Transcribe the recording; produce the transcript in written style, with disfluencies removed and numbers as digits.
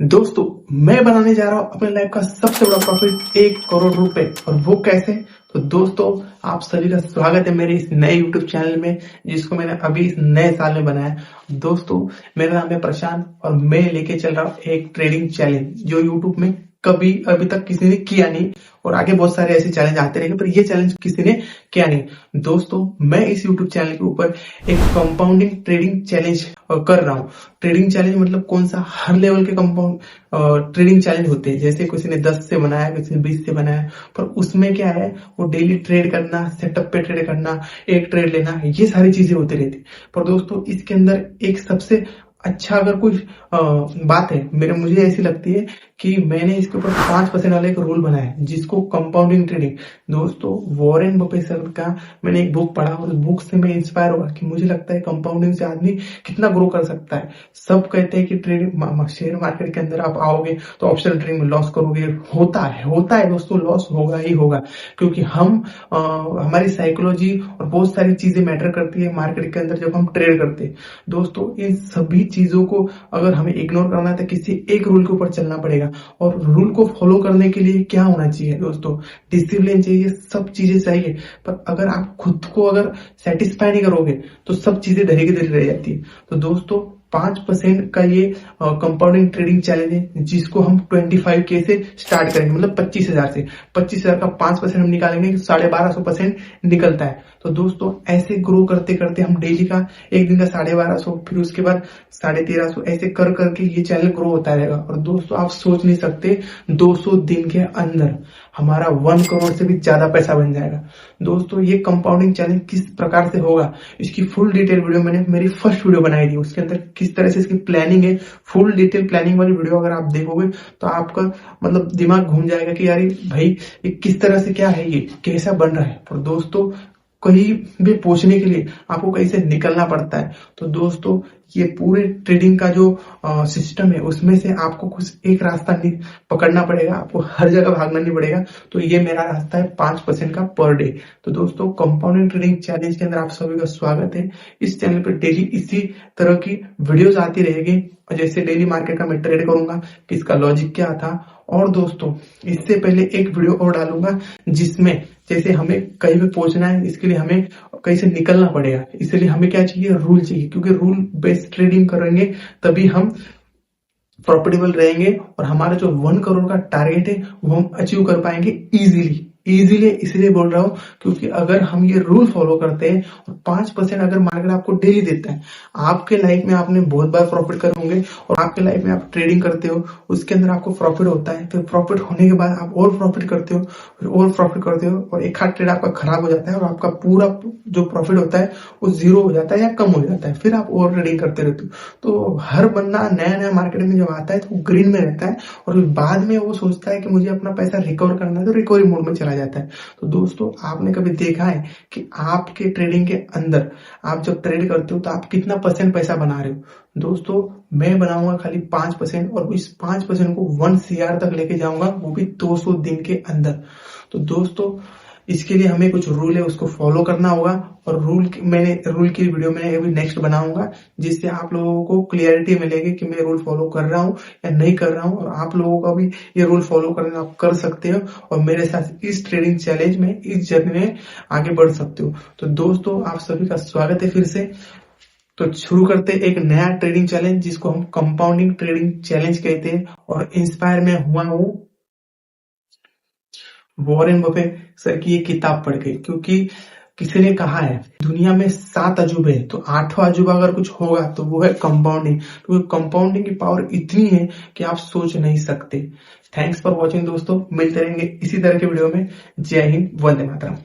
दोस्तों, मैं बनाने जा रहा हूं अपने लाइफ का सबसे बड़ा प्रॉफिट 1 करोड़ रुपए। और वो कैसे? तो दोस्तों, आप सभी का स्वागत है मेरे इस नए YouTube चैनल में, जिसको मैंने अभी इस नए साल में बनाया। दोस्तों, मेरा नाम है प्रशांत और मैं लेके चल रहा हूँ एक ट्रेडिंग चैलेंज जो YouTube में कभी अभी तक किसी ने किया नहीं। और आगे बहुत सारे ऐसे चैलेंज आते रहेंगे, पर ये चैलेंज किसी ने किया नहीं। दोस्तों, मैं इस YouTube चैनल के ऊपर एक कंपाउंडिंग ट्रेडिंग चैलेंज कर रहा हूँ। ट्रेडिंग चैलेंज मतलब कौन सा? हर लेवल के कंपाउंड ट्रेडिंग चैलेंज होते हैं। जैसे किसी ने 10 से बनाया, किसी ने 20 से बनाया, पर उसमें क्या है, वो डेली ट्रेड करना, सेटअप पे ट्रेड करना, एक ट्रेड लेना, ये सारी चीजें होती रहती। पर दोस्तों, इसके अंदर एक सबसे अच्छा अगर कुछ बात है, मुझे ऐसी लगती है कि मैंने इसके ऊपर 5% वाला एक रूल बनाया है, जिसको कंपाउंडिंग ट्रेडिंग। दोस्तों, वॉरेन बफेट सर का मैंने एक बुक पढ़ा और उस बुक से मैं इंस्पायर हुआ कि मुझे लगता है कंपाउंडिंग से आदमी कितना ग्रो कर सकता है। सब कहते हैं कि ट्रेडिंग शेयर मार्केट के अंदर आप आओगे तो ऑप्शन ट्रेडिंग में लॉस करोगे। होता है दोस्तों, लॉस होगा ही होगा, क्योंकि हमारी साइकोलॉजी और बहुत सारी चीजें मैटर करती है मार्केट के अंदर जब हम ट्रेड करते हैं। दोस्तों, इन सभी चीजों को अगर हमें इग्नोर करना है तो किसी एक रूल के ऊपर चलना पड़ेगा। और रूल को फॉलो करने के लिए क्या होना चाहिए दोस्तों? डिसिप्लिन चाहिए, सब चीजें चाहिए। पर अगर आप खुद को अगर सेटिस्फाई नहीं करोगे तो सब चीजें धीरे धीरे रह जाती है। तो दोस्तों, 5% का ये कंपाउंडिंग ट्रेडिंग चैलेंज है, जिसको हम 25K से स्टार्ट करेंगे, मतलब 25,000 से। 25,000 का 5% हम निकालेंगे तो 1250% निकलता है। तो दोस्तों, ऐसे ग्रो करते करते हम डेली का एक दिन का 1250, फिर उसके बाद 1350, ऐसे कर करके ये चैनल ग्रो होता रहेगा। और दोस्तों, आप सोच नहीं सकते, 200 दिन के अंदर हमारा 1 करोड़ से भी ज्यादा पैसा बन जाएगा। दोस्तों, ये कंपाउंडिंग चैलेंज किस प्रकार से होगा, इसकी फुल डिटेल वीडियो मैंने मेरी फर्स्ट वीडियो बनाई थी। उसके अंदर किस तरह से इसकी प्लानिंग है, फुल डिटेल प्लानिंग वाली वीडियो अगर आप देखोगे तो आपका मतलब दिमाग घूम जाएगा कि यार भाई, ये किस तरह से, क्या है, ये कैसा बन रहा है। और दोस्तों, कहीं भी पहुंचने के लिए आपको कहीं से निकलना पड़ता है। तो दोस्तों, ये पूरे ट्रेडिंग का जो सिस्टम है, उसमें से आपको कुछ एक रास्ता नहीं पकड़ना पड़ेगा, आपको हर जगह भागना नहीं पड़ेगा। तो ये मेरा रास्ता है 5% का पर डे। तो दोस्तों, कंपाउंडिंग ट्रेडिंग चैलेंज के अंदर आप सभी का स्वागत है। इस चैनल पर डेली इसी तरह की वीडियोस आती रहेगी। और जैसे डेली मार्केट का मैं ट्रेड करूंगा कि इसका लॉजिक क्या था। और दोस्तों, इससे पहले एक वीडियो और डालूंगा जिसमें जैसे हमें कहीं पे पहुंचना है, इसके लिए हमें कहीं से निकलना पड़ेगा। इसलिए हमें क्या चाहिए? रूल चाहिए, क्योंकि रूल बेस्ड ट्रेडिंग करेंगे तभी हम प्रॉफिटेबल रहेंगे और हमारा जो 1 करोड़ का टारगेट है वो हम अचीव कर पाएंगे इजीली। इसलिए बोल रहा हूं क्योंकि अगर हम ये रूल फॉलो करते हैं और 5% अगर मार्केट आपको डेली देता है, आपके लाइफ में आपने बहुत बार प्रॉफिट करे होंगे। और आपके लाइफ में आप ट्रेडिंग करते हो, उसके अंदर आपको प्रॉफिट होता है, फिर प्रॉफिट होने के बाद आप और प्रॉफिट करते हो, फिर और प्रॉफिट करते हो, और एक हाथ ट्रेड आपका खराब हो जाता है और आपका पूरा जो प्रॉफिट होता है वो जीरो हो जाता है या कम हो जाता है। फिर आप और ट्रेडिंग करते रहते हो। तो हर बंदा नया नया मार्केट में जब आता है तो वो ग्रीन में रहता है, और बाद में वो सोचता है कि मुझे अपना पैसा रिकवर करना है, तो रिकवरी मोड में चला जाता है। तो दोस्तों, आपने कभी देखा है कि आपके ट्रेडिंग के अंदर आप जब ट्रेड करते हो तो आप कितना % पैसा बना रहे हो? दोस्तों, मैं बनाऊंगा खाली 5%, और इस 5% को 1 CR तक लेके जाऊंगा, वो भी 200 दिन के अंदर। तो दोस्तों, इसके लिए हमें कुछ रूल है, उसको फॉलो करना होगा। और रूल की वीडियो में अभी नेक्स्ट बनाऊंगा, जिससे आप लोगों को क्लियरिटी मिलेगी कि मैं रूल फॉलो कर रहा हूँ या नहीं कर रहा हूँ। और आप लोगों का भी ये रूल फॉलो करना आप कर सकते हो और मेरे साथ इस ट्रेडिंग चैलेंज में, इस जर्नी में आगे बढ़ सकते हो। तो दोस्तों, आप सभी का स्वागत है फिर से। तो शुरू करते एक नया ट्रेडिंग चैलेंज, जिसको हम कंपाउंडिंग ट्रेडिंग चैलेंज कहते हैं। और इंस्पायर में हुआ हूँ वॉरेन बफेट सर की ये किताब पढ़ के, क्योंकि किसी ने कहा है दुनिया में 7 अजूबे है, तो 8वां अजूबा अगर कुछ होगा तो वो है कंपाउंडिंग। तो कंपाउंडिंग की पावर इतनी है कि आप सोच नहीं सकते। थैंक्स फॉर वॉचिंग दोस्तों, मिलते रहेंगे इसी तरह के वीडियो में। जय हिंद, वंदे मातरम।